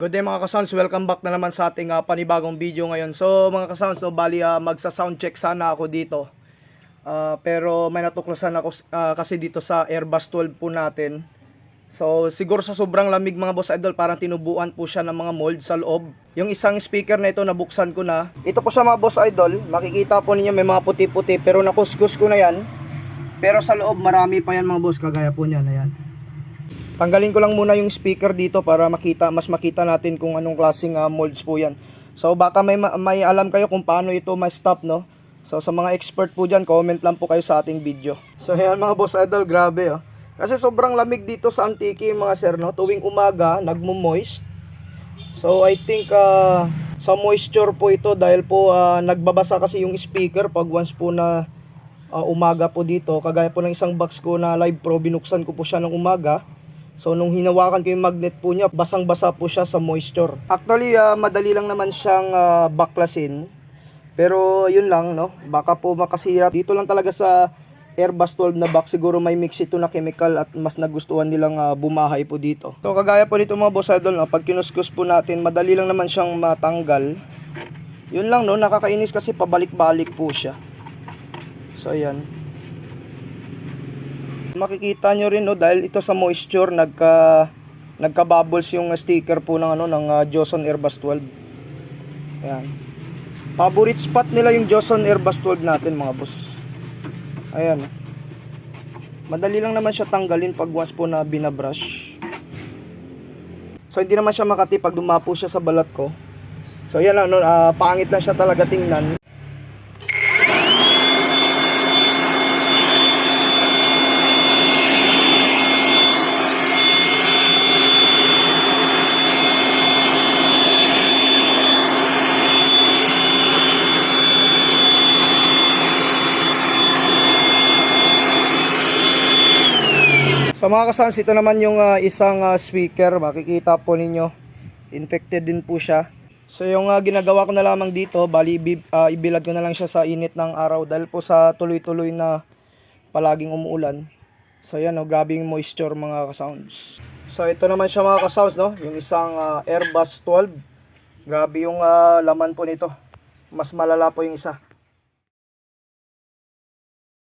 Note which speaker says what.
Speaker 1: Good day mga ka-sounds, welcome back na naman sa ating panibagong video ngayon. So mga ka-sounds, bali magsa-sound check sana ako dito. Pero may natuklasan ako kasi dito sa Airbus 12 po natin. So siguro sa sobrang lamig mga boss idol, parang tinubuan po siya ng mga mold sa loob. Yung isang speaker na ito nabuksan ko na. Ito po siya mga boss idol, makikita po ninyo may mga puti-puti pero nakuskus ko na yan. Pero sa loob marami pa yan mga boss, kagaya po niyan, ayan. Tanggalin ko lang muna yung speaker dito para mas makita natin kung anong klaseng molds po yan. So baka may alam kayo kung paano ito ma-stop, no? So sa mga expert po dyan, comment lang po kayo sa ating video. So ayan mga boss idol, grabe oh. Kasi sobrang lamig dito sa Antique mga sir, no? Tuwing umaga, nagmo-moist. So I think sa moisture po ito dahil po nagbabasa kasi yung speaker pag once po na umaga po dito. Kagaya po ng isang box ko na Live Pro, binuksan ko po siya ng umaga. So nung hinawakan ko yung magnet po niya, basang-basa po siya sa moisture. Actually, madali lang naman siyang baklasin. Pero yun lang, no? Baka po makasira. Dito lang talaga sa Airbus 12 na box, siguro may mix ito na chemical at mas nagustuhan nilang bumahay po dito. So kagaya po dito mga boss idol, no? Pag kinuskus po natin, madali lang naman siyang matanggal. Yun lang, no? Nakakainis kasi pabalik-balik po siya. So ayan. Makikita nyo rin, no, dahil ito sa moisture nagka-bubbles yung sticker po ng ng Joson Airbus 12. Ayan. Favorite spot nila yung Joson Airbus 12 natin mga boss. Ayan. Madali lang naman siya tanggalin pag once po na binabrush. So hindi naman siya makati pag dumapo siya sa balat ko. So yan lang, no, pangit lang siya talaga tingnan. So mga ka-sounds, ito naman yung isang speaker, makikita po ninyo, infected din po siya. So yung ginagawa ko na lamang dito, bali ibilad ko na lang siya sa init ng araw dahil po sa tuloy-tuloy na palaging umuulan. So yan, grabe yung moisture mga ka-sounds. So ito naman siya mga ka-sounds, no? Yung isang Airbus 12. Grabe yung laman po nito. Mas malala po yung isa.